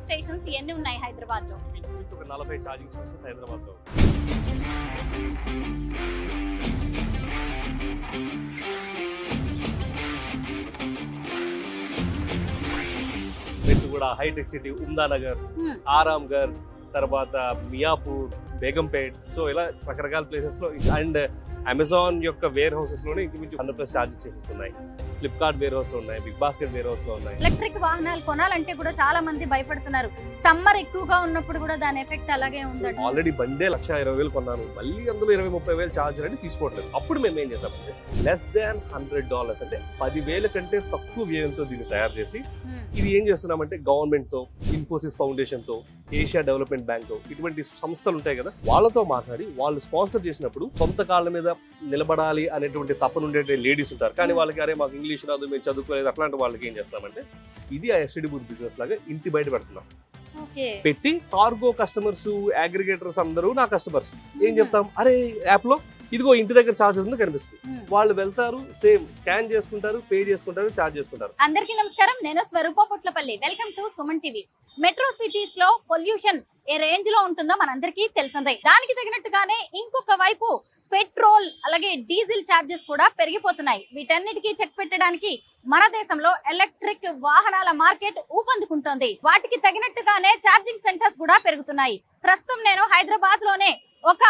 Stations ఎన్ని ఉన్నాయి హైదరాబాద్ లో? ఇంచుమించు ఒక 40 ఛార్జింగ్ స్టేషన్స్ హైదరాబాద్ లో. కూడా హైటెక్ సిటీ, ఉమ్దానగర్, ఆరాంఘర్, తర్వాత మియాపూర్, బేగంపేట్, సో ఇలా రకరకాల ప్లేసెస్ లో. అండ్ అమెజాన్ యొక్క వేర్ హౌసెస్ లోనే ఇంచుమించు 100+ ఛార్జింగ్ స్టేషన్స్ ఉన్నాయి. ఫ్లిప్కార్ట్ వేర్ హౌస్ లో ఉన్నాయి, బిగ్ బాస్కెట్ వేర్ హౌస్ లో ఉన్నాయి. ఎలక్ట్రిక్ వాహనాలు కొనాలంటే కూడా చాలా మంది భయపడుతున్నారు. సమ్మర్ ఎక్కువగా ఉన్నప్పుడు కూడా దాని ఎఫెక్ట్ అలాగే ఉందండి. ఆల్రెడీ బండే 1,20,000 కొన్నాను, మళ్ళీ అందులో 20-30,000 ఛార్జ్ అంటే తీసుకోవట్లేదు. అప్పుడు మేము ఏం చేసామంటే $100 అంటే 10,000 కంటే తక్కువ వ్యయంతో దీన్ని తయారు చేసి ఇది ఏం చేస్తున్నామంటే గవర్నమెంట్ తో, ఇన్ఫోసిస్ ఫౌండేషన్ తో, ఏషియా డెవలప్మెంట్ బ్యాంక్ ఇటువంటి సంస్థలు ఉంటాయి కదా, వాళ్ళతో మాట్లాడి వాళ్ళు స్పాన్సర్ చేసినప్పుడు సొంత కాళ్ళ మీద నిలబడాలి అనేటువంటి తపన ఉండే లేడీస్ ఉంటారు. కానీ వాళ్ళకి అరే మాకు ఇంగ్లీష్ రాదు, మేము చదువుకోలేదు, అట్లాంటి వాళ్ళకి ఏం చేస్తామంటే ఇది ఆ ఎస్టీడీ బూత్ బిజినెస్ లాగా ఇంటి బయట పెడుతున్నాం. పెట్టి కార్గో కస్టమర్స్, అగ్రిగేటర్స్ అందరూ నా కస్టమర్స్. ఏం చెప్తాం, అరే యాప్ లో ఇదిగో ఇంటి దగ్గర ఛార్జ్ ఉంది కనిపిస్తుంది. వాళ్ళు వెళ్తారు, సేమ్ స్కాన్ చేసుకుంటారు, పే చేసుకుంటారు, ఛార్జ్ చేసుకుంటారు. అందరికీ నమస్కారం, నేను Swaroopa Potlapalli. Welcome to Suman TV. Metro cities లో పొల్యూషన్ ఏ రేంజ్ లో ఉంటుందో మనందరికీ తెలిసిందే. దానికి తగినట్టుగానే ఇంకొక వైపు పెట్రోల్ అలాగే డీజిల్ ఛార్జెస్ కూడా పెరిగిపోతున్నాయి. వీటన్నిటికీ చెక్ పెట్టడానికి మన దేశంలో ఎలక్ట్రిక్ వాహనాల మార్కెట్ ఊపందుకుంటోంది. వాటికి తగినట్టుగానే ఛార్జింగ్ సెంటర్స్ కూడా పెరుగుతున్నాయి. ప్రస్తుతం నేను హైదరాబాద్ లోనే ఒక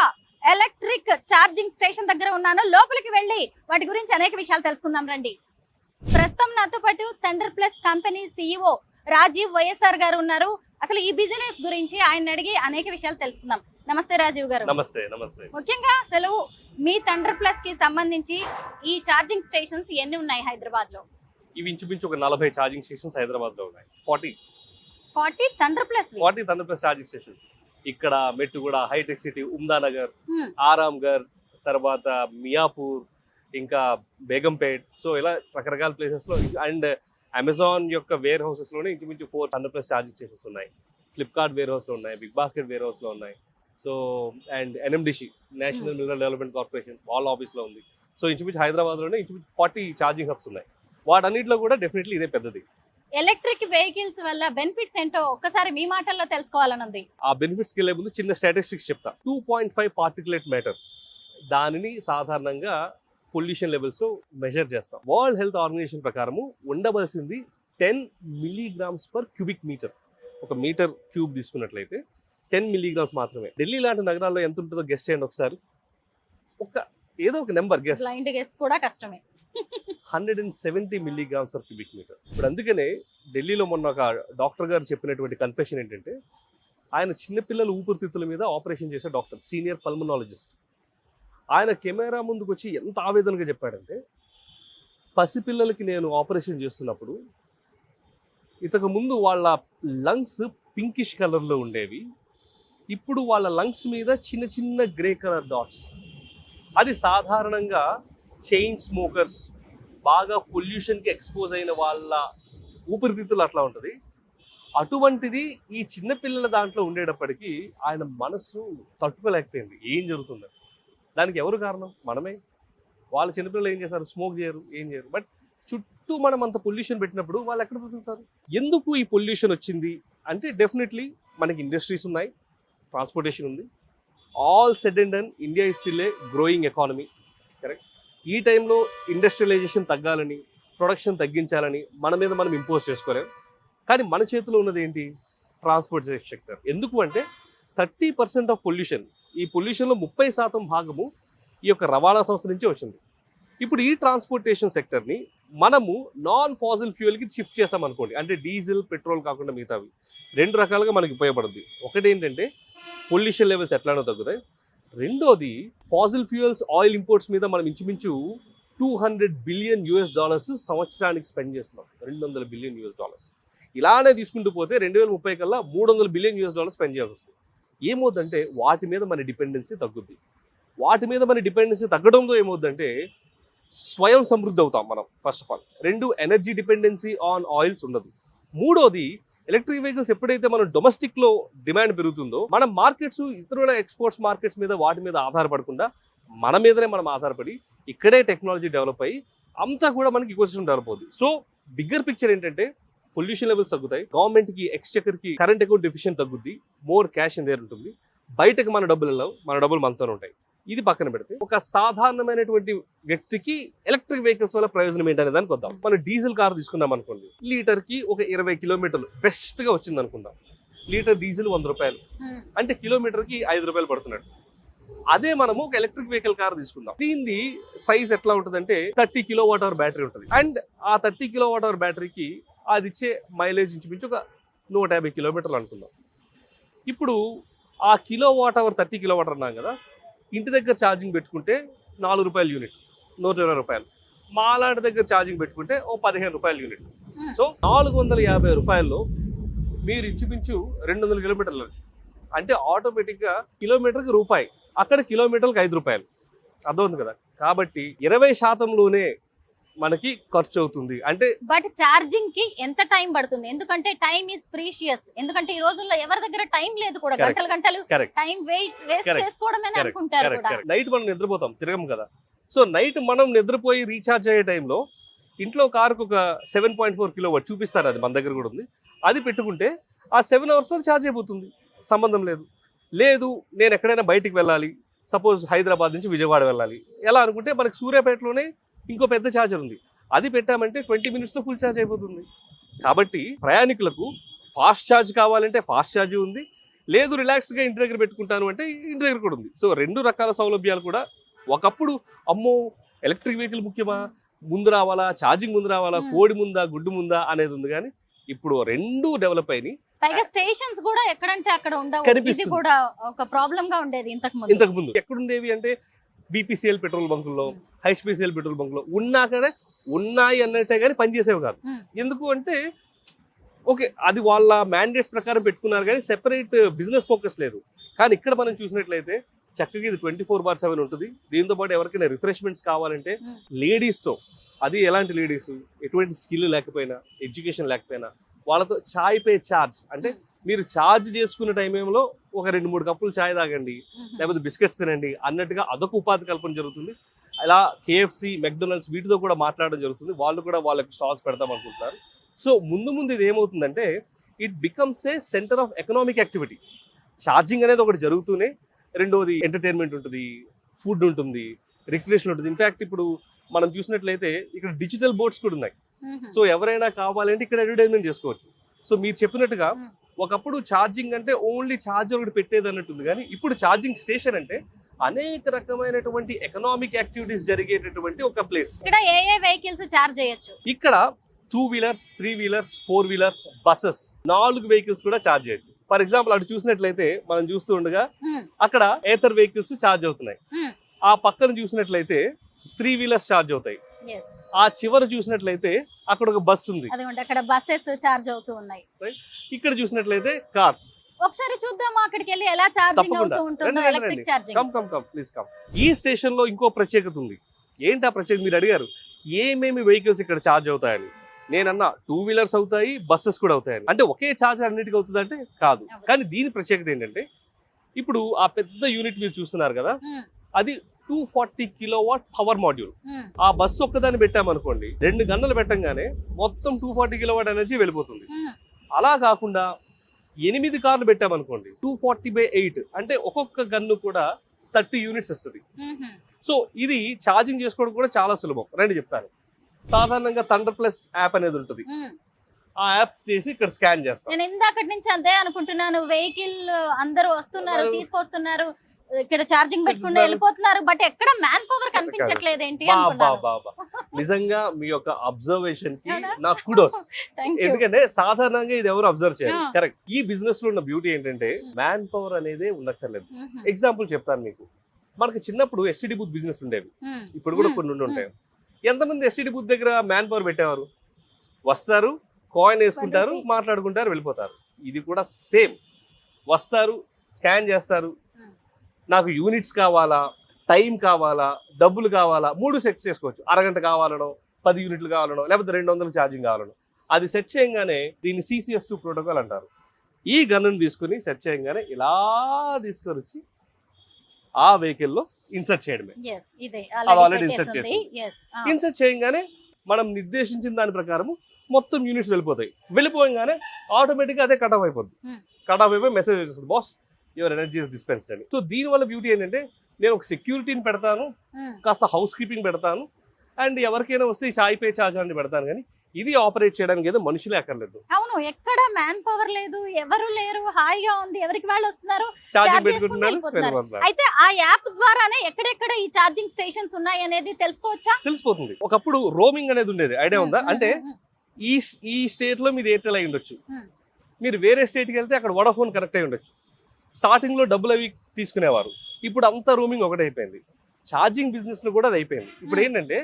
ఎలక్ట్రిక్ ఛార్జింగ్ స్టేషన్ దగ్గర ఉన్నాను. లోపలికి వెళ్ళి వాటి గురించి అనేక విషయాలు తెలుసుకుందాం రండి. ప్రస్తుతం నాతో పాటు Thunder Plus company CEO Rajiv YSR గారు ఉన్నారు. అసలు ఈ బిజినెస్ గురించి ఆయన అడిగి అనేక విషయాలు తెలుసుకుందాం. నమస్తే రాజీవ్ గారు. నమస్తే. నమస్తే. ముఖ్యంగా అసలు మీ థండర్ ప్లస్ కి సంబంధించి ఈ ఛార్జింగ్ స్టేషన్స్ ఎన్ని ఉన్నాయి హైదరాబాద్ లో? ఇవి ఇంచుమించు ఒక 40 ఛార్జింగ్ స్టేషన్స్ హైదరాబాద్ లో ఉన్నాయి. 40 థండర్ ప్లస్ ఛార్జింగ్ స్టేషన్స్. ఇక్కడ మెట్టుగూడ, హైటెక్ సిటీ, ఉమ్దానగర్, ఆరాంఘర్, తర్వాత మియాపూర్, ఇంకా బేగంపేట్, సో ఇలా రకరకాల ప్లేసెస్ లో. అండ్ అమెజాన్ యొక్క వేర్ హౌసెస్ లోనే ఇంచుమించు 400+ ఛార్జింగ్ స్టేషన్స్ ఉన్నాయి. ఫ్లిప్కార్ట్ వేర్ హౌస్ లో ఉన్నాయి, బిగ్ బాస్కెట్ వేర్ హౌస్ లో ఉన్నాయి. So and NMDC, national mineral development corporation, వాళ్ళ ఆఫీస్ లో ఉంది. సో ఇంచుమించు హైదరాబాద్ లోనే ఇంచుమించు 40 ఛార్జింగ్ హబ్స్ ఉన్నాయి. వాటన్నిటిలో కూడా డెఫినెట్లీ ఇదే పెద్దది. ఎలక్ట్రిక్ వెహికల్స్ వల్ల బెనిఫిట్స్ ఏంటో ఒక్కసారి మీ మాటల్లో తెలుసుకోవాలని ఉంది. ఆ బెనిఫిట్స్ కి వెళ్ళే ముందు చిన్న స్టాటిస్టిక్స్ చెప్తా. 2.5 పార్టికులేట్ మ్యాటర్, దానిని సాధారణంగా పొల్యూషన్ లెవెల్స్ లో మెజర్ చేస్తాం. వరల్డ్ హెల్త్ ఆర్గనైజేషన్ ప్రకారము ఉండవలసింది 10 మిల్లీగ్రామ్స్ పర్ క్యూబిక్ మీటర్. ఒక మీటర్ క్యూబ్ తీసుకున్నట్లయితే 10 మిల్లీగ్రామ్స్ మాత్రమే. ఢిల్లీ లాంటి నగరాల్లో ఎంత ఉంటుందో గెస్ చేయండి ఒకసారి. ఏదో ఒక నెంబర్ గెస్. బ్లైండ్ గెస్ కూడా కష్టమే. 170 మిల్లీగ్రామ్స్ పర్ క్యూబిక్ మీటర్. ఇప్పుడు అందుకనే ఢిల్లీలో మొన్న ఒక డాక్టర్ గారు చెప్పినటువంటి కన్ఫెషన్ ఏంటంటే, ఆయన చిన్నపిల్లల ఊపిరితిత్తుల మీద ఆపరేషన్ చేసే డాక్టర్, సీనియర్ పల్మనాలజిస్ట్. ఆయన కెమెరా ముందుకు వచ్చి ఎంత ఆవేదనగా చెప్పాడంటే, పసిపిల్లలకి నేను ఆపరేషన్ చేస్తున్నప్పుడు ఇంతకు ముందు వాళ్ళ లంగ్స్ పింకిష్ కలర్లో ఉండేవి, ఇప్పుడు వాళ్ళ లంగ్స్ మీద చిన్న చిన్న గ్రే కలర్ డాట్స్. అది సాధారణంగా చైన్ స్మోకర్స్, బాగా పొల్యూషన్కి ఎక్స్పోజ్ అయిన వాళ్ళ ఊపిరితిత్తులు అట్లా ఉంటుంది. అటువంటిది ఈ చిన్నపిల్లల దాంట్లో ఉండేటప్పటికీ ఆయన మనస్సు తట్టుకోలేకపోయింది. ఏం జరుగుతుంది దానికి ఎవరు కారణం? మనమే. వాళ్ళ చిన్నపిల్లలు ఏం చేస్తారు? స్మోక్ చేయరు, ఏం చేయరు. బట్ చుట్టూ మనం అంత పొల్యూషన్ పెట్టినప్పుడు వాళ్ళు ఎక్కడ బతుకుతారు? ఎందుకు ఈ పొల్యూషన్ వచ్చింది అంటే, డెఫినెట్లీ మనకి ఇండస్ట్రీస్ ఉన్నాయి, ట్రాన్స్పోర్టేషన్ ఉంది. All said and done, India is still A growing economy. Correct. ఈ టైంలో ఇండస్ట్రియలైజేషన్ తగ్గాలని, ప్రొడక్షన్ తగ్గించాలని మన మీద మనం ఇంపోజ్ చేసుకోలేం. కానీ మన చేతిలో ఉన్నది ఏంటి? Transportation sector. ఎందుకు అంటే 30% ఆఫ్ పొల్యూషన్, ఈ పొల్యూషన్లో 30% భాగము ఈ యొక్క రవాణా సంస్థ నుంచే వచ్చింది. ఇప్పుడు ఈ ట్రాన్స్పోర్టేషన్ సెక్టర్ని మనము నాన్ ఫాజిల్ ఫ్యూయల్కి షిఫ్ట్ చేసాం అనుకోండి, అంటే డీజిల్, పెట్రోల్ కాకుండా మిగతావి 2 రకాలుగా మనకి ఉపయోగపడుతుంది. ఒకటి ఏంటంటే పొల్యూషన్ లెవెల్స్ ఎట్లానో తగ్గుతాయి. రెండోది ఫాజిల్ ఫ్యూయల్స్, ఆయిల్ ఇంపోర్ట్స్ మీద మనం ఇంచుమించు $200 బిలియన్ సంవత్సరానికి స్పెండ్ చేస్తున్నాం. $200 బిలియన్. ఇలానే తీసుకుంటూ పోతే 2030 కల్లా $300 బిలియన్ స్పెండ్ చేయాల్సి వస్తుంది. ఏమవుద్దంటే వాటి మీద మన డిపెండెన్సీ తగ్గుద్ది. వాటి మీద మన డిపెండెన్సీ తగ్గడంతో ఏమవుద్దంటే స్వయం సమృద్ధి అవుతాం మనం, first of all. 2, energy dependency on oils ఉండదు. మూడోది, ఎలక్ట్రిక్ వెహికల్స్ ఎప్పుడైతే మనం డొమెస్టిక్లో డిమాండ్ పెరుగుతుందో, మన మార్కెట్స్ ఇతరుల ఎక్స్పోర్ట్స్ మార్కెట్స్ మీద వాటి మీద ఆధారపడకుండా మన మీదనే మనం ఆధారపడి ఇక్కడే టెక్నాలజీ డెవలప్ అయ్యి అంతా కూడా మనకి ఇకోసిస్టమ్ డెవలప్ అవుతుంది. సో బిగ్గర్ పిక్చర్ ఏంటంటే పొల్యూషన్ లెవెల్స్ తగ్గుతాయి, గవర్నమెంట్ కి ఎక్స్చెకర్ కి కరెంట్ అకౌంట్ డెఫిషియెంట్ తగ్గుద్ది, మోర్ క్యాష్ ఇన్ దేర్ ఉంటుంది, బయటకు మన డబ్బులు వెళ్ళవు, మన డబ్బులు మనతోనే ఉంటాయి. ఇది పక్కన పెడితే ఒక సాధారణమైనటువంటి వ్యక్తికి ఎలక్ట్రిక్ వెహికల్స్ వల్ల ప్రయోజనం ఏంటనే దానికి వద్దాం. మనం డీజిల్ కార్ తీసుకున్నాం అనుకోండి, లీటర్ కి ఒక 20 కిలోమీటర్లు బెస్ట్ గా వచ్చింది అనుకుందాం. లీటర్ డీజిల్ 100 రూపాయలు, అంటే కిలోమీటర్ కి 5 రూపాయలు పడుతున్నాడు. అదే మనము ఒక ఎలక్ట్రిక్ వెహికల్ కార్ తీసుకుందాం, దీని సైజ్ ఎట్లా ఉంటుందంటే 30 kWh బ్యాటరీ ఉంటుంది. అండ్ ఆ 30 kWh బ్యాటరీకి అది ఇచ్చే మైలేజ్ ఇంచుమించు ఒక 150 కిలోమీటర్లు అనుకుందాం. ఇప్పుడు ఆ కిలోవాట్ అవర్ 30 kWh అన్నాం కదా, ఇంటి దగ్గర ఛార్జింగ్ పెట్టుకుంటే 4 రూపాయలు యూనిట్, 120 రూపాయలు. మాలాంటి దగ్గర ఛార్జింగ్ పెట్టుకుంటే ఓ 15 రూపాయలు యూనిట్. సో 450 రూపాయల్లో మీరు ఇంచుమించు 200 కిలోమీటర్లు, అంటే ఆటోమేటిక్గా కిలోమీటర్కి రూపాయి, అక్కడ కిలోమీటర్కి 5 రూపాయలు. అర్థమవుతుంది కదా. కాబట్టి 20%లోనే మనకి ఖర్చు అవుతుంది. అంటే బట్ ఛార్జింగ్ కి ఎంత టైం పడుతుంది? ఎందుకంటే టైం ఈజ్ ప్రీషియస్. ఎందుకంటే ఈ రోజుల్లో ఎవరి దగ్గర టైం లేదు కూడా, గంటలు గంటలు టైం వేస్ట్ చేసుకోవడమే అనుకుంటారు కూడా. నైట్ మనం నిద్రపోతాం, తిరగం కదా. సో నైట్ మనం నిద్రపోయి రీఛార్జ్ అయ్యే టైంలో ఇంట్లో కారుకు ఒక 7.4 kW చూపిస్తారు, అది మన దగ్గర కూడా ఉంది. అది పెట్టుకుంటే ఆ 7 అవర్స్లో ఛార్జ్ అయిపోతుంది, సంబంధం లేదు. లేదు నేను ఎక్కడైనా బయటికి వెళ్ళాలి, సపోజ్ హైదరాబాద్ నుంచి విజయవాడ వెళ్ళాలి ఎలా అనుకుంటే మనకి సూర్యాపేటలోనే ఇంకో పెద్ద ఛార్జర్ ఉంది, అది పెట్టామంటే 20 minutesలో ఫుల్ ఛార్జ్ అయిపోతుంది. కాబట్టి ప్రయాణికులకు ఫాస్ట్ ఛార్జ్ కావాలంటే ఫాస్ట్ ఛార్జ్ ఉంది, లేదు రిలాక్స్డ్గా ఇంటి దగ్గర పెట్టుకుంటాను అంటే ఇంటి దగ్గర కూడా ఉంది. సో 2 రకాల సౌలభ్యాలు కూడా. ఒకప్పుడు అమ్మో ఎలక్ట్రిక్ వెహికల్ ముఖ్యమా, ముందు రావాలా, ఛార్జింగ్ ముందు రావాలా, కోడి ముందా గుడ్డు ముందా అనేది ఉంది. కానీ ఇప్పుడు 2 డెవలప్ అయినాయి. పైగా స్టేషన్స్ కూడా ఎక్కడంటే అక్కడ ఉండవు, ఇది కూడా ఒక ప్రాబ్లం గా ఉండేది ఇంతకు ముందు. ఎక్కడుండేవి అంటే బీపీసీఎల్ పెట్రోల్ బంకుల్లో, హెచ్పిసిఎల్ పెట్రోల్ బంకుల్లో ఉన్నాకనే ఉన్నాయి అన్నట్టే కానీ పనిచేసేవి కాదు. ఎందుకు అంటే ఓకే అది వాళ్ళ మ్యాండేట్స్ ప్రకారం పెట్టుకున్నారు కానీ సెపరేట్ బిజినెస్ ఫోకస్ లేదు. కానీ ఇక్కడ మనం చూసినట్లయితే చక్కగా ఇది 24/7 ఉంటుంది. దీంతో పాటు ఎవరికైనా రిఫ్రెష్మెంట్స్ కావాలంటే లేడీస్తో, అది ఎలాంటి లేడీస్, ఎటువంటి స్కిల్ లేకపోయినా, ఎడ్యుకేషన్ లేకపోయినా, వాళ్ళతో చాయ్ పే ఛార్జ్, అంటే మీరు ఛార్జ్ చేసుకున్న టైంలో ఒక 2-3 కప్పులు ఛాయ్ తాగండి, లేకపోతే బిస్కెట్స్ తినండి అన్నట్టుగా అదొక ఉపాధి కల్పన జరుగుతుంది. అలా కేఎఫ్సి, మెక్డొనాల్డ్స్ వీటితో కూడా మాట్లాడడం జరుగుతుంది. వాళ్ళు కూడా వాళ్ళకి స్టాల్స్ పెడతాం అనుకుంటున్నారు. సో ముందు ఇది ఏమవుతుందంటే it becomes a centre of economic activity. Charging అనేది ఒకటి జరుగుతూనే, రెండోది ఎంటర్టైన్మెంట్ ఉంటుంది, ఫుడ్ ఉంటుంది, రిక్రియేషన్ ఉంటుంది. ఇన్ఫాక్ట్ ఇప్పుడు మనం చూసినట్లయితే ఇక్కడ డిజిటల్ బోర్డ్స్ కూడా ఉన్నాయి. సో ఎవరైనా కావాలంటే ఇక్కడ అడ్వర్టైజ్మెంట్ చేసుకోవచ్చు. సో మీరు చెప్పినట్టుగా ఒకప్పుడు ఛార్జింగ్ అంటే ఓన్లీ ఛార్జర్ ఒకటి పెట్టేది అన్నట్టుంది, కానీ ఇప్పుడు ఛార్జింగ్ స్టేషన్ అంటే అనేక రకమైనటువంటి ఎకనామిక్ యాక్టివిటీస్ జరిగేటటువంటి ఒక ప్లేస్. ఇక్కడ ఏ వెహికల్స్ ఛార్జ్ చేయొచ్చు. ఇక్కడ 2 wheelers, 3 wheelers, 4 wheelers, buses, 4 vehicles కూడా ఛార్జ్ చేయొచ్చు. ఫర్ ఎగ్జాంపుల్ అటు చూసినట్లయితే మనం చూస్తూ ఉండగా అక్కడ ఏథర్ వెహికల్స్ ఛార్జ్ అవుతున్నాయి. ఆ పక్కన చూసినట్లయితే 3 వీలర్స్ ఛార్జ్ అవుతాయి. ఆ చివర చూసినట్లయితే అక్కడ ఒక బస్ ఉంది, అక్కడ బస్సెస్ ఛార్జ్ అవుతూ ఉన్నాయి. ఇక్కడ చూసినట్లయితే కార్స్. ఒకసారి చూద్దాం అక్కడికి వెళ్ళి ఎలా ఛార్జింగ్ అవుతూ ఉంటుందో electric charging. Come please come. ఈ స్టేషన్ లో ఇంకో ప్రత్యేకత ఉంది. ఏంటి ఆ ప్రత్యేకత? మీరు అడిగారు ఏమేమి వెహికల్స్ ఇక్కడ ఛార్జ్ అవుతాయని. నేనన్నా 2 వీలర్స్ అవుతాయి, బస్సెస్ కూడా అవుతాయని. అంటే ఒకే ఛార్జర్ అన్నిటికీ అవుతుంది అంటే కాదు. కానీ దీని ప్రత్యేకత ఏంటంటే ఇప్పుడు ఆ పెద్ద యూనిట్ మీరు చూస్తున్నారు కదా, అది 240 kilowatt పవర్ మాడ్యూల్. ఆ బస్సు ఒక్కదాన్ని పెట్టామనుకోండి, 2 గంటలు పెట్టంగానే మొత్తం 240 kilowatt ఎనర్జీ వెళ్ళిపోతుంది. అలా కాకుండా 8 కార్లు పెట్టామనుకోండి, 240/8 అంటే ఒక్కొక్క గన్ను కూడా 30 యూనిట్స్ వస్తుంది. సో ఇది ఛార్జింగ్ చేసుకోవడం కూడా చాలా సులభం. రండి చెప్తాను. సాధారణంగా థండర్ ప్లస్ యాప్ అనేది ఉంటుంది. ఆ యాప్ చేసి ఇక్కడ స్కాన్ చేస్తాం. నేను ఇందాకటి నుంచి అదే అనుకుంటున్నాను, వెహికల్ అందరూ వస్తున్నారు, తీసుకొస్తున్నారు, ఇక్కడ ఛార్జింగ్ పెట్టుకుంటూ వెళ్ళిపోతున్నారు, బట్ ఎక్కడ మ్యాన్ పవర్ కనిపించట్లేదు ఏంటి అనుకున్నాను. నిజంగా మీ యొక్క అబ్జర్వేషన్ కి నా కుడోస్. ఎందుకంటే సాధారణంగా ఇది ఎవరు అబ్జర్వ్ చేయాలి. కరెక్ట్. ఈ బిజినెస్ లో ఉన్న బ్యూటీ ఏంటంటే మ్యాన్ పవర్ అనేది ఉండక్కర్లేదు. ఎగ్జాంపుల్ చెప్తాను మీకు. మనకి చిన్నప్పుడు ఎస్టీడీ బూత్ బిజినెస్ ఉండేవి, ఇప్పుడు కూడా కొన్ని ఉండి ఉంటాయి. ఎంతమంది ఎస్టీడీ బూత్ దగ్గర మ్యాన్ పవర్ పెట్టేవారు? వస్తారు, కాయిన్ వేసుకుంటారు, మాట్లాడుకుంటారు, వెళ్ళిపోతారు. ఇది కూడా సేమ్. వస్తారు, స్కాన్ చేస్తారు, నాకు యూనిట్స్ కావాలా, టైం కావాలా, డబ్బులు కావాలా, 3 సెట్ చేసుకోవచ్చు. అరగంట కావాలనో, 10 యూనిట్లు కావాలనో, లేకపోతే 200 ఛార్జింగ్ కావాలనో. అది సెట్ చేయగానే దీన్ని CCS2 ప్రోటోకాల్ అంటారు. ఈ గన్నుని తీసుకుని సెట్ చేయగానే ఇలా తీసుకొని వచ్చి ఆ వెహికల్లో ఇన్సర్ట్ చేయడమే. ఆల్రెడీ ఇన్సర్ట్ చేసి ఇన్సర్ట్ చేయగానే మనం నిర్దేశించిన దాని ప్రకారం మొత్తం యూనిట్స్ వెళ్ళిపోగానే ఆటోమేటిక్గా అదే కట్ ఆఫ్ అయిపోద్ది. కట్ ఆఫ్ అయిపోయి మెసేజ్ వచ్చేస్తుంది, boss your energy is dispensed అని. సో దీనివల్ల బ్యూటీ ఏంటంటే నేను ఒక సెక్యూరిటీని పెడతాను, కాస్త హౌస్ కీపింగ్ పెడతాను, అండ్ ఎవరికైనా వస్తే ఈ చాయ్ పే ఛార్జ్ అని పెడతాను. కానీ ఇది ఆపరేట్ చేయడానికి ఏదో మనుషులే అక్కర్లేదు. అవును, ఎక్కడ మ్యాన్ పవర్ లేదు, ఎవరు లేరు, హాయిగా ఉంది, ఎవరికి వాళ్ళు వస్తున్నారు, ఛార్జింగ్ పెట్టుకుంటున్నారు. అయితే ఆ యాప్ ద్వారానే ఎక్కడెక్కడ ఈ ఛార్జింగ్ స్టేషన్స్ ఉన్నాయి అనేది తెలుసుకోవచ్చా? తెలిసిపోతుంది. ఒకప్పుడు రోమింగ్ అనేది ఉండేది, ఐడియా ఉందా? అంటే ఈ స్టేట్ లో మీరు ఎయిర్టెల్ అయి ఉండొచ్చు, మీరు వేరే స్టేట్కి వెళ్తే అక్కడ వోడాఫోన్ కనెక్ట్ అయి ఉండొచ్చు. స్టార్టింగ్ లో డబ్బులు అవి తీసుకునేవారు, ఇప్పుడు అంతా రోమింగ్ ఒకటి అయిపోయింది. ఛార్జింగ్ బిజినెస్ లో కూడా అది అయిపోయింది. ఇప్పుడు ఏంటంటే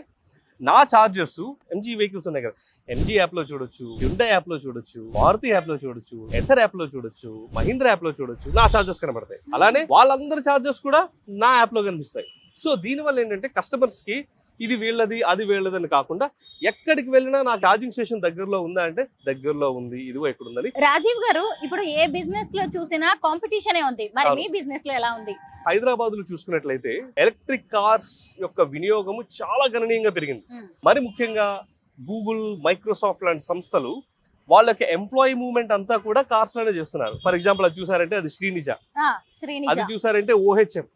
నా చార్జర్స్ ఎంజీ వెహికల్స్ ఉన్నాయి కదా, ఎంజీ యాప్ లో చూడొచ్చు, హ్యుండై యాప్ లో చూడొచ్చు, మారుతి యాప్ లో చూడొచ్చు, ఎథర్ యాప్ లో చూడొచ్చు, మహీంద్రా యాప్ లో చూడొచ్చు, నా చార్జర్స్ కనబడతాయి. అలానే వాళ్ళందరి చార్జర్స్ కూడా నా యాప్ లో కనిపిస్తాయి. సో దీనివల్ల ఏంటంటే కస్టమర్స్ కి ఇది వీళ్ళది అది వీళ్ళది అని కాకుండా ఎక్కడికి వెళ్ళినా నా ఛార్జింగ్ స్టేషన్ దగ్గరలో ఉందా అంటే దగ్గరలో ఉంది, ఇదిగో ఎక్కడ ఉందని. రాజీవ్ గారు, ఇప్పుడు ఏ బిజినెస్ లో చూసినా కాంపిటీషనే ఉంది, మరి మీ బిజినెస్ లో ఎలా ఉంది? హైదరాబాద్ లో చూసుకున్నట్లయితే ఎలక్ట్రిక్ కార్స్ యొక్క వినియోగము చాలా గణనీయంగా పెరిగింది. మరి ముఖ్యంగా గూగుల్, మైక్రోసాఫ్ట్ లాంటి సంస్థలు వాళ్ళ యొక్క ఎంప్లాయీ మూవ్మెంట్ అంతా కూడా కార్స్ లోనే చేస్తున్నారు. ఫర్ ఎగ్జాంపుల్ అది చూసారంటే అది శ్రీనిజ, అది చూసారంటే OHM.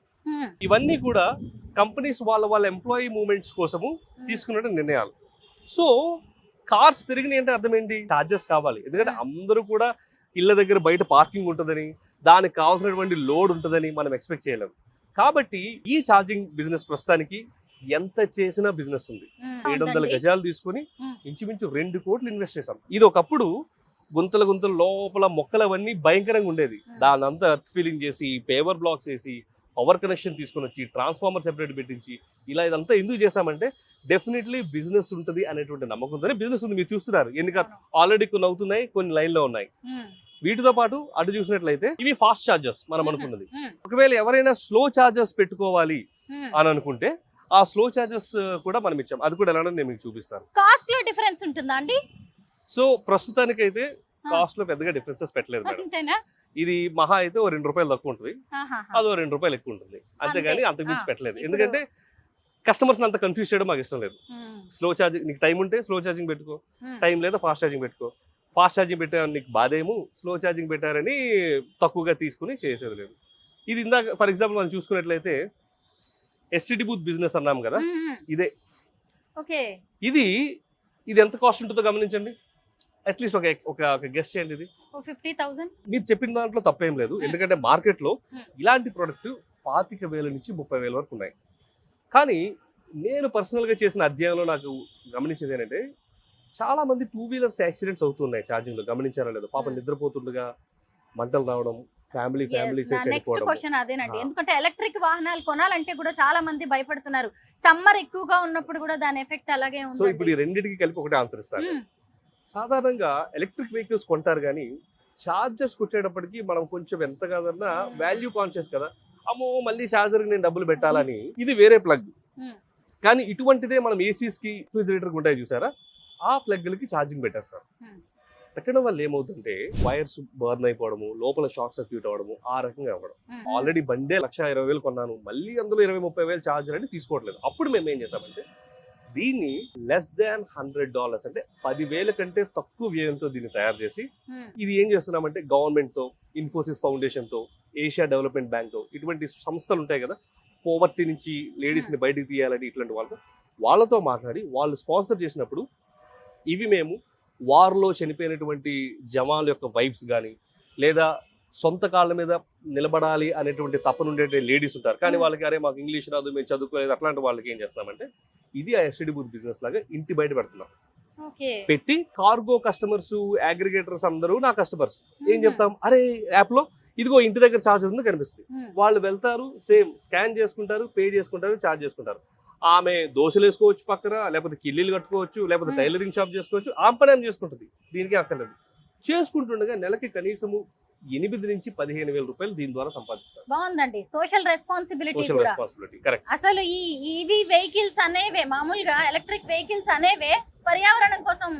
ఇవన్నీ కూడా కంపెనీస్ వాళ్ళ ఎంప్లాయీ మూవ్మెంట్స్ కోసము తీసుకున్న నిర్ణయాలు. సో కార్స్ పెరిగినాయి అంటే అర్థం ఏంటి? ఛార్జెస్ కావాలి. ఎందుకంటే అందరూ కూడా ఇళ్ళ దగ్గర బయట పార్కింగ్ ఉంటుందని, దానికి కావాల్సినటువంటి లోడ్ ఉంటుందని మనం ఎక్స్పెక్ట్ చేయలేము. కాబట్టి ఈ ఛార్జింగ్ బిజినెస్ ప్రస్తుతానికి ఎంత చేసినా బిజినెస్ ఉంది. 700 గజాలు తీసుకుని ఇంచుమించు 2 కోట్లు ఇన్వెస్ట్ చేసాం. ఇది ఒకప్పుడు గుంతల లోపల మొక్కలు అవన్నీ భయంకరంగా ఉండేది. దాని అంతా ఎర్త్ ఫీలింగ్ చేసి, పేవర్ బ్లాక్స్ వేసి, పవర్ కనెక్షన్ తీసుకొని వచ్చి, ట్రాన్స్ఫార్మర్ సెపరేట్ పెట్టించి, ఇలా ఇదంతా ఎందుకు చేశామంటే డెఫినెట్లీ బిజినెస్ ఉంటుంది అనేటువంటి నమ్మకంతోనే బిజినెస్ ఉంది. మీరు చూస్తున్నారు ఎన్ని ఆల్రెడీ కొన్ని అవుతున్నాయి, కొన్ని లైన్ లో ఉన్నాయి. వీటితో పాటు అటు చూసినట్లయితే ఇవి ఫాస్ట్ ఛార్జర్స్ మనం అనుకున్నది. ఒకవేళ ఎవరైనా స్లో ఛార్జర్స్ పెట్టుకోవాలి అని అనుకుంటే ఆ స్లో ఛార్జర్స్ కూడా మనం ఇచ్చాం. అది కూడా ఎలా నేను మీకు చూపిస్తాను. కాస్ట్ లో డిఫరెన్స్ ఉంటుందా అండి? సో ప్రస్తుతానికైతే కాస్ట్ లో పెద్దగా డిఫరెన్సెస్ పెట్టలేదు మేడం. ఇది మహా అయితే ఓ 2 రూపాయలు తక్కువ ఉంటుంది, అదో 2 రూపాయలు ఎక్కువ ఉంటుంది, అంతేగాని అంతకు మించి పెట్టలేదు. ఎందుకంటే కస్టమర్స్ అంత కన్ఫ్యూజ్ చేయడం మాకు ఇష్టం లేదు. స్లో ఛార్జింగ్, నీకు టైం ఉంటే స్లో ఛార్జింగ్ పెట్టుకో, టైం లేదా ఫాస్ట్ ఛార్జింగ్ పెట్టుకో. ఫాస్ట్ ఛార్జింగ్ పెట్టారని నీకు బాధేమో, స్లో ఛార్జింగ్ పెట్టారని తక్కువగా తీసుకుని చేసేది లేదు. ఇది ఇందాక ఫర్ ఎగ్జాంపుల్ మనం చూసుకున్నట్లయితే ఎస్టీడీ బూత్ బిజినెస్ అన్నాం కదా, ఇదే. ఇది ఎంత కాస్ట్ ఉంటుందో గమనించండి. అట్లీస్ట్ ఒక గెస్ట్ చేయండి. ఇది 50,000. మీరు చెప్పిన దాంట్లో తప్పేం లేదు, ఎందుకంటే మార్కెట్ లో ఇలాంటి ప్రోడక్ట్ 25,000 నుంచి 30,000 వరకు ఉన్నాయి. కానీ నేను పర్సనల్ గా చేసిన అధ్యయనంలో నాకు గమనించేది ఏంటంటే చాలా మంది 2 వీలర్స్ యాక్సిడెంట్స్ అవుతున్నాయి ఛార్జింగ్ లో. గమనించారో లేదో, పాపం నిద్రపోతుండగా మంటలు రావడం, ఫ్యామిలీస్ నెక్స్ట్ క్వశ్చన్ అదేనండి. ఎందుకంటే ఎలక్ట్రిక్ వాహనాలు కొనాలంటే కూడా చాలా మంది భయపడుతున్నారు. సమ్మర్ ఎక్కువగా ఉన్నప్పుడు కూడా దాని ఎఫెక్ట్ అలాగే ఉంది. సో ఇప్పుడు ఈ రెండింటికి కలిపి ఒకటే ఆన్సర్ ఇస్తాను. సాధారణంగా ఎలక్ట్రిక్ వెహికల్స్ కొంటారు, కానీ ఛార్జర్స్ కొట్టేటప్పటికి మనం కొంచెం ఎంత కాదన్నా వాల్యూ కాన్షియస్ కదా, అమ్మో మళ్ళీ ఛార్జర్కి నేను డబ్బులు పెట్టాలని. ఇది వేరే ప్లగ్, కానీ ఇటువంటిదే మనం ఏసీస్ కి, రిఫ్రిజిరేటర్ ఉంటాయి చూసారా, ఆ ప్లగ్లకి ఛార్జింగ్ పెట్టేస్తారు. పెట్టడం వల్ల ఏమవుతుంటే వైర్స్ బర్న్ అయిపోవడము, లోపల షార్ట్ సర్క్యూట్ అవ్వడము, ఆ రకంగా అవ్వడం. ఆల్రెడీ బండే 1,20,000 కొన్నాను, మళ్ళీ అందులో 20-30,000 ఛార్జర్ అని తీసుకోవట్లేదు. అప్పుడు మేము ఏం చేసామంటే దీన్ని లెస్ దాన్ $100 అంటే 10,000 కంటే తక్కువ వ్యయంతో దీన్ని తయారు చేసి, ఇది ఏం చేస్తున్నామంటే గవర్నమెంట్ తో, ఇన్ఫోసిస్ ఫౌండేషన్ తో, ఏషియా డెవలప్మెంట్ బ్యాంక్ తో, ఇటువంటి సంస్థలు ఉంటాయి కదా, పోవర్టీ నుంచి లేడీస్ ని బయటికి తీయాలని, ఇట్లాంటి వాళ్ళతో మాట్లాడి వాళ్ళు స్పాన్సర్ చేసినప్పుడు ఇవి మేము వార్లో చనిపోయినటువంటి జవాన్ల యొక్క వైఫ్స్ కానీ, లేదా సొంత కాళ్ళ మీద నిలబడాలి అనేటువంటి తప్పనుండే లేడీస్ ఉంటారు, కానీ వాళ్ళకి అరే మాకు ఇంగ్లీష్ రాదు, మేము చదువుకోలేదు, అట్లాంటి వాళ్ళకి ఏం చేస్తామంటే ఇది ఆ ఎస్టీడీ బూత్ బిజినెస్ లాగా ఇంటి బయట పెడుతున్నాం. పెట్టి కార్గో కస్టమర్స్, అగ్రిగేటర్స్ అందరూ నా కస్టమర్స్. ఏం చెప్తాం, అరే యాప్ లో ఇదిగో ఇంటి దగ్గర ఛార్జ్ ఉంది కనిపిస్తుంది. వాళ్ళు వెళ్తారు, సేమ్ స్కాన్ చేసుకుంటారు, పే చేసుకుంటారు, ఛార్జ్ చేసుకుంటారు. ఆమె దోశలు వేసుకోవచ్చు పక్కన, లేకపోతే కిల్లీలు కట్టుకోవచ్చు, లేకపోతే టైలరింగ్ షాప్ చేసుకోవచ్చు, ఆమె పని ఆమె చేసుకుంటుంది, దీనికి అక్కర్లేదు. చేసుకుంటుండగా నెలకి కనీసము 8 నుంచి 15,000 రూపాయలు దీని ద్వారా సంపాదిస్తారు. బాగుందండి. Social responsibility correct. అసలు ఈ ఈవీ వెహికల్స్ అనేవే, మామూలుగా ఎలక్ట్రిక్ వెహికల్స్ అనేవే పర్యావరణం కోసం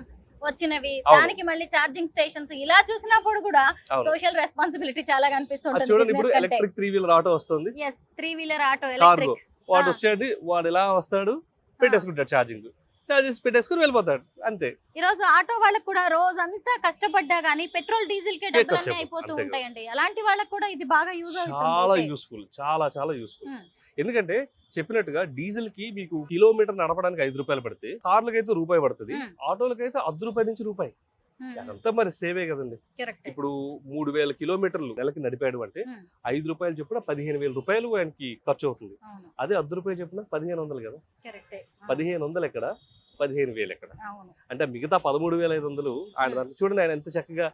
వచ్చినవి, దానికి మళ్ళీ ఛార్జింగ్ స్టేషన్స్, ఇలా చూసినప్పుడు కూడా సోషల్ రెస్పాన్సిబిలిటీ చాలా కనిపిస్తుంటుంది. చూడండి, ఇప్పుడు ఎలక్ట్రిక్ 3 వీలర్ ఆటో వస్తుంది. yes, 3 wheeler auto electric. వాడు వచ్చాడు, వాడు ఎలా వస్తాడు, పెట్టేసుకుంటాడు ఛార్జింగ్. ఛార్జెస్ పెట్టేసుకుని వెళ్ళిపోతాడు అంతే. ఈ రోజు ఆటో వాళ్ళకి కూడా రోజంతా కష్టపడ్డా గానీ పెట్రోల్ డీజిల్ కి డబ్బులు ఖర్చు అయిపోతూ అంతే కదా. ఉంటాయండి. అలాంటి వాళ్ళకి కూడా ఇది బాగా యూజ్ చాలా అవుతుంది. యూస్ఫుల్, చాలా చాలా యూస్ఫుల్. ఉమ్. ఎందుకంటే చెప్పినట్టుగా డీజిల్ కి మీకు కిలోమీటర్ నడపడానికి 5 రూపాయలు పడితే కార్లకైతే రూపాయి పడుతుంది, ఉమ్. ఆటోలకైతే ₹1 నుంచి రూపాయి. అదంతా మరి సేవే కదండి. కరెక్ట్. ఇప్పుడు 3000 కిలోమీటర్లు నెలకి నడిపాడు అంటే ఉమ్. ₹5 చొప్పున 15,000 ఆయనకి ఖర్చు అవుతుంది. అవును. అదే ₹10 చొప్పున 1500 కదా. కరెక్టే. 1500 ఎక్కడ, 15,000 ఎక్కడ. అవును. అంటే మిగతా 13,500 ఆయన దాంట్లో చూడండి. ఆయన ఎంత చక్కగా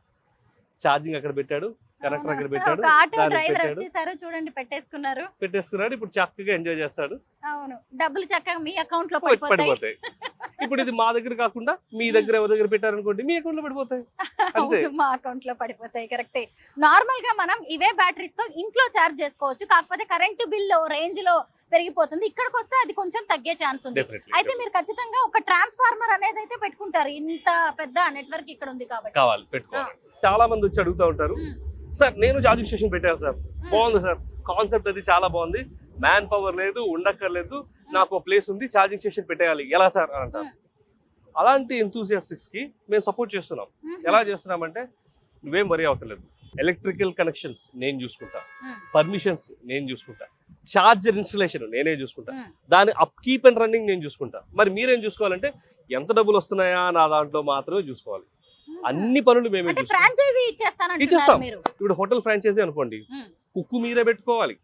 ఛార్జింగ్ అక్కడ పెట్టాడు, కనెక్టర్ అక్కడ పెట్టాడు, ఒక ఆటో దానికి డ్రైవర్ పెట్టాడు, వచ్చేసారు చూడండి, పెట్టేసుకున్నాడు. ఇప్పుడు చక్కగా ఎంజాయ్ చేస్తాడు. అవును. డబ్బులు చక్కగా మీ అకౌంట్ లో పడిపోతాయి. పడిపోతాయి. ఇప్పుడు ఇది మా దగ్గర కాకుండా మీ దగ్గర ఎవరి దగ్గర పెట్టారనుకోండి, మీ అకౌంట్ లో పడిపోతాయి అంతే. అవును, మా అకౌంట్ లో పడిపోతాయి. కరెక్టే. నార్మల్ గా మనం ఇవే బ్యాటరీస్ తో ఇంట్లో చార్జ్ చేసుకోవచ్చు, కాకపోతే కరెంటు బిల్ రేంజ్ లో పెరిగిపోతుంది. ఇక్కడికి వస్తే అది కొంచెం తగ్గే ఛాన్స్ ఉంది. Definitely, అయితే మీరు ఖచ్చితంగా ఒక ట్రాన్స్ఫార్మర్ అనేది అయితే పెట్టుకుంటారు, ఇంత పెద్ద నెట్వర్క్ ఇక్కడ ఉంది కాబట్టి. కావాలి, పెట్టుకోవాలి. చాలా మంది వచ్చి అడుగుతూ ఉంటారు, సార్ నేను ఛార్జింగ్ స్టేషన్ పెట్టాను సార్, బాగుంది సార్, కాన్సెప్ట్ అది చాలా బాగుంది, మ్యాన్ పవర్ లేదు, ఉండక్కర్లేదు, నాకు ప్లేస్ ఉంది, ఛార్జింగ్ స్టేషన్ పెట్టేయాలి, ఎలా సార్ అని అంటారు. అలాంటి ఎంతూసియాస్టిక్స్ కి మేము సపోర్ట్ చేస్తున్నాం. ఎలా చేస్తున్నామంటే, నువ్వేం వరీ అవ్వట్లేదు, ఎలక్ట్రికల్ కనెక్షన్స్ నేను చూసుకుంటా, పర్మిషన్స్ నేను చూసుకుంటా, చార్జర్ ఇన్స్టలేషన్ నేనే చూసుకుంటా, దాని అప్ కీప్ అండ్ రన్నింగ్ నేను చూసుకుంటా. మరి మీరేం చూసుకోవాలంటే ఎంత డబ్బులు వస్తున్నాయా నా దాంట్లో మాత్రమే చూసుకోవాలి. అన్ని పనులు మేమే చూసుకుంటాం. ఫ్రాంచైజీ ఇచ్చేస్తాం. మీరు. ఇప్పుడు హోటల్ ఫ్రాంచైజీ అనుకోండి, కుక్కు మీరే పెట్టుకోవాలి,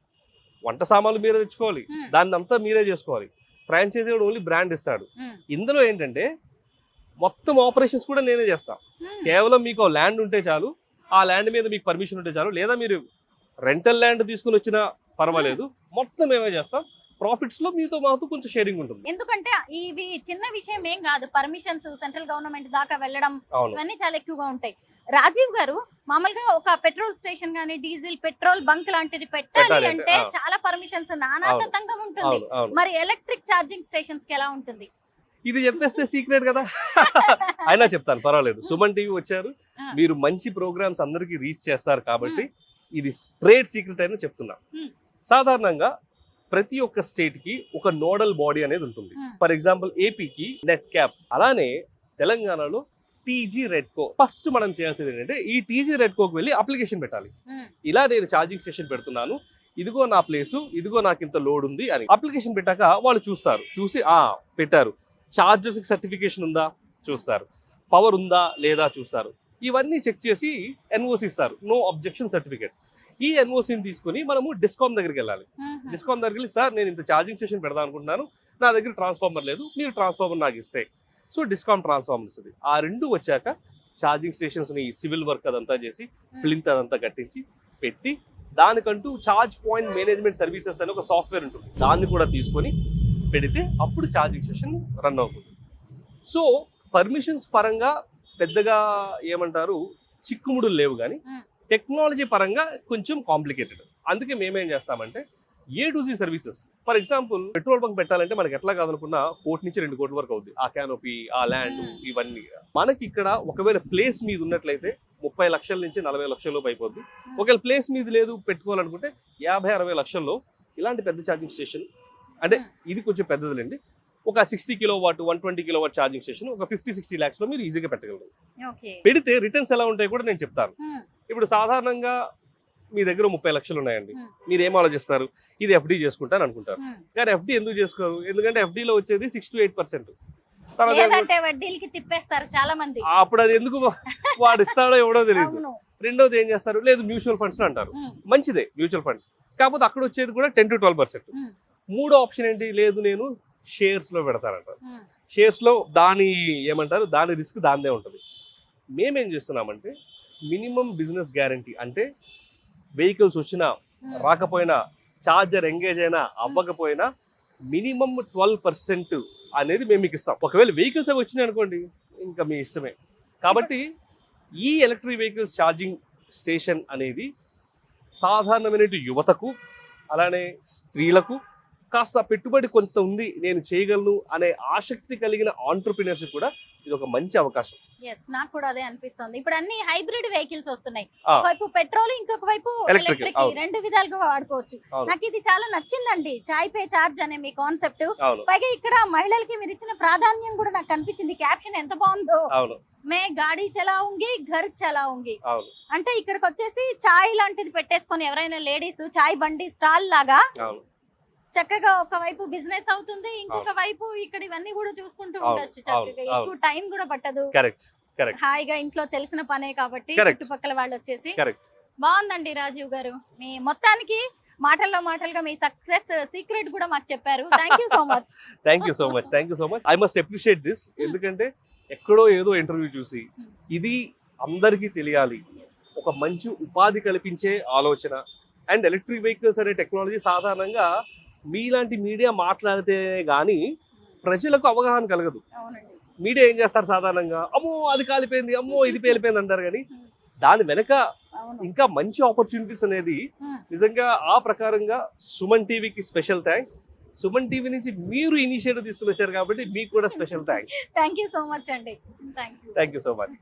వంట సామాన్లు మీరే తెచ్చుకోవాలి, దాన్ని అంతా మీరే చేసుకోవాలి. ఫ్రాంచైజీ కూడా ఓన్లీ బ్రాండ్ ఇస్తాడు. ఇందులో ఏంటంటే మొత్తం ఆపరేషన్స్ కూడా నేనే చేస్తాం. కేవలం మీకు ల్యాండ్ ఉంటే చాలు, ఆ ల్యాండ్ మీద మీకు పర్మిషన్ ఉంటే చాలు, లేదా మీరు రెంటల్ ల్యాండ్ తీసుకుని వచ్చినా పర్వాలేదు, మొత్తం మేమే చేస్తాం. ప్రాఫిట్స్ లో మీతో మాకు కొంచెం షేరింగ్ ఉంటుంది. ఎందుకంటే ఇవి చిన్న విషయం ఏం కాదు, పర్మిషన్స్ సెంట్రల్ గవర్నమెంట్ దాకా వెళ్ళడం ఇవన్నీ చాలా ఎక్కువగా ఉంటాయి. రాజీవ్ గారు, మామూలుగా ఒక పెట్రోల్ స్టేషన్ గానీ డీజిల్ పెట్రోల్ బంక్ లాంటిది పెట్టాలి అంటే చాలా పర్మిషన్స్ నానాతంగా ఉంటుంది. మరి ఎలక్ట్రిక్ ఛార్జింగ్ స్టేషన్స్ కి ఎలా ఉంటుంది? ఇది చెప్పేస్తే సీక్రెట్ కదా. అయినా చెప్తాను, పర్వాలేదు. సుమన్ టీవీ వచ్చారు, మీరు మంచి ప్రోగ్రామ్స్ అందరికి రీచ్ చేస్తారు కాబట్టి ఇది స్ట్రేట్ సీక్రెట్ అయినా చెప్తున్నా. సాధారణంగా ప్రతి ఒక్క స్టేట్ కి ఒక నోడల్ బాడీ అనేది ఉంటుంది. ఫర్ ఎగ్జాంపుల్ ఏపీకి నెట్ క్యాప్, అలానే తెలంగాణలో టీజీ రెడ్కో. ఫస్ట్ మనం చేయాల్సింది ఏంటంటే ఈ టీజీ రెడ్కోకి వెళ్ళి అప్లికేషన్ పెట్టాలి. ఇలా నేను ఛార్జింగ్ స్టేషన్ పెడుతున్నాను, ఇదిగో నా ప్లేసు, ఇదిగో నాకు ఇంత లోడ్ ఉంది అని అప్లికేషన్ పెట్టాక వాళ్ళు చూస్తారు. చూసి పెట్టారు, ఛార్జెస్ సర్టిఫికేషన్ ఉందా చూస్తారు, పవర్ ఉందా లేదా చూస్తారు. ఇవన్నీ చెక్ చేసి ఎన్ఓసి ఇస్తారు, నో అబ్జెక్షన్ సర్టిఫికేట్. ఈ ఎన్ఓసిని తీసుకుని మనము డిస్కామ్ దగ్గరికి వెళ్ళాలి. డిస్కామ్ దగ్గరికి వెళ్ళి, సార్ నేను ఇంత ఛార్జింగ్ స్టేషన్ పెడదాం అనుకుంటున్నాను, నా దగ్గర ట్రాన్స్ఫార్మర్ లేదు, మీరు ట్రాన్స్ఫార్మర్ నాకు ఇస్తే. సో డిస్కామ్ ట్రాన్స్ఫార్మర్ ఇస్తుంది. ఆ రెండు వచ్చాక ఛార్జింగ్ స్టేషన్స్ని సివిల్ వర్క్ అదంతా చేసి ప్లింత్ అదంతా కట్టించి పెట్టి, దానికంటూ ఛార్జ్ పాయింట్ మేనేజ్మెంట్ సర్వీసెస్ అని ఒక సాఫ్ట్వేర్ ఉంటుంది, దాన్ని కూడా తీసుకొని పెడితే అప్పుడు ఛార్జింగ్ స్టేషన్ రన్ అవుతుంది. సో పర్మిషన్స్ పరంగా పెద్దగా ఏమంటారు చిక్కుముడులు లేవు, కానీ టెక్నాలజీ పరంగా కొంచెం కాంప్లికేటెడ్. అందుకే మేమేం చేస్తామంటే A to Z services. For example petrol bunk పెట్టాలంటే మనకి ఎట్లా కాదనుకున్నా 1 నుంచి 2 కోట్ల వరకు అవుద్ది. ఆ క్యానోపీ, ఆ ల్యాండ్, ఇవన్నీ. మనకి ఇక్కడ ఒకవేళ ప్లేస్ మీద ఉన్నట్లయితే 30 లక్షల నుంచి 40 లక్షల లోపు అయిపోద్ది. ఒకవేళ ప్లేస్ మీద లేదు పెట్టుకోవాలనుకుంటే 50-60 లక్షల్లో ఇలాంటి పెద్ద ఛార్జింగ్ స్టేషన్, అంటే ఇది కొంచెం పెద్దదిలేండి, ఒక 60 కిలోవాట్ 120 కిలోవాట్ ఛార్జింగ్ స్టేషన్ ఒక 50-60 lakhs లో మీరు ఈజీగా పెట్టగలరు. పెడితే రిటర్న్స్ ఎలా ఉంటాయి కూడా నేను చెప్తాను. ఇప్పుడు సాధారణంగా మీ దగ్గర 30 లక్షలు ఉన్నాయండి, మీరు ఏం ఆలోచిస్తారు, ఇది FD చేసుకుంటాను అనుకుంటారు. కానీ FD ఎందుకు చేసుకోరు? ఎందుకంటే FDలో వచ్చేది 6 to 8%. వడ్డీలకి తిప్పేస్తారు చాలా మంది. అప్పుడు అది ఎందుకు వాడు ఇస్తాడో ఎవడో తెలియదు. రెండోది ఏం చేస్తారు, లేదు మ్యూచువల్ ఫండ్స్ అంటారు. మంచిదే మ్యూచువల్ ఫండ్స్, కాకపోతే అక్కడ వచ్చేది కూడా 10 to 12%. మూడో ఆప్షన్ ఏంటి, లేదు నేను షేర్స్ లో పెడతారంటారు. షేర్స్ లో దాని ఏమంటారు, దాని రిస్క్ దానిదే ఉంటుంది. మేమేం చేస్తున్నామంటే మినిమం బిజినెస్ గ్యారంటీ, అంటే వెహికల్స్ వచ్చినా రాకపోయినా, ఛార్జర్ ఎంగేజ్ అయినా అవ్వకపోయినా మినిమం 12% అనేది మేము మీకు ఇస్తాం. ఒకవేళ వెహికల్స్ అవి వచ్చినాయి అనుకోండి ఇంకా మీ ఇష్టమే. కాబట్టి ఈ ఎలక్ట్రిక్ వెహికల్స్ ఛార్జింగ్ స్టేషన్ అనేది సాధారణమైన యువతకు, అలానే స్త్రీలకు, కాస్త పెట్టుబడి కొంత ఉంది నేను చేయగలను అనే ఆసక్తి కలిగిన ఆంటర్ప్రినర్స్ కూడా ఇది ఒక మంచి అవకాశం. ఎస్, నాకు కూడా అదే అనిపిస్తుంది. ఇప్పుడు అన్ని హైబ్రిడ్ వెహికల్స్ వస్తున్నాయి. ఆ. ఒకవైపు పెట్రోల్, ఇంకొక వైపు Electric, ఎలక్ట్రిక్, అవును. రెండు విధాలుగా వాడుకోవచ్చు. అవును. నాకు ఇది చాలా నచ్చిందండి, చాయ్ పే చార్జ్ అనే మీ కాన్సెప్ట్. అవును పైగా ఇక్కడ మహిళలకి మీరు ఇచ్చిన ప్రాధాన్యం కూడా నాకు కనిపించింది. క్యాప్షన్ ఎంత బాగుందో, అవును మే గాడి చలాਉਂగి ఘర్ చలాਉਂగి. అవును అంటే ఇక్కడికి వచ్చేసి చాయ్ లాంటిది పెట్టేసుకొని ఎవరైనా లేడీస్ చాయ్ బండి స్టాల్ లాగా అవును చక్కగా ఒక వైపు బిజినెస్ అవుతుంది, ఇంకొక వైపు ఇక్కడ ఇవన్నీ కూడా చూసుకుంటూ అవును, ఉండొచ్చు చక్కగా. అవును, ఎక్కువ టైం కూడా పట్టదు, కరెక్ట్ కరెక్ట్ హాయిగా ఇంట్లో తెలిసిన పనే కాబట్టి Correct. చుట్టుపక్కల వాళ్ళు వచ్చేసి. కరెక్ట్. బాగుందండి రాజీవ్ గారు, మీ మొత్తానికి మాటలుగా మీ సక్సెస్ సీక్రెట్ కూడా మాకు చెప్పారు. Thank you so much. Thank you so much. I must appreciate this. ఎందుకంటే ఎక్కడో ఏదో ఇంటర్వ్యూ చూసి ఇది అందరికీ తెలియాలి, ఒక మంచి ఉపాధి కల్పించే ఆలోచన. అండ్ ఎలక్ట్రిక్ వెహికల్స్ అనే టెక్నాలజీ సాధారణంగా మీలాంటి మీడియా మాట్లాడితే గానీ ప్రజలకు అవగాహన కలగదు. అవునండి, మీడియా ఏం చేస్తారు సాధారణంగా, అమ్మో అది కాలిపోయింది, అమ్మో ఇది పేలిపోయింది అంటారు. కానీ దాని వెనక అవును. ఇంకా మంచి ఆపర్చునిటీస్ అనేది Hmm. నిజంగా ఆ ప్రకారంగా సుమన్ టీవీకి స్పెషల్ థ్యాంక్స్. సుమన్ టీవీ నుంచి మీరు ఇనిషియేటివ్ తీసుకుని వచ్చారు కాబట్టి మీకు కూడా special thanks. Thank you so much అండి. Thank you. Thank you so much.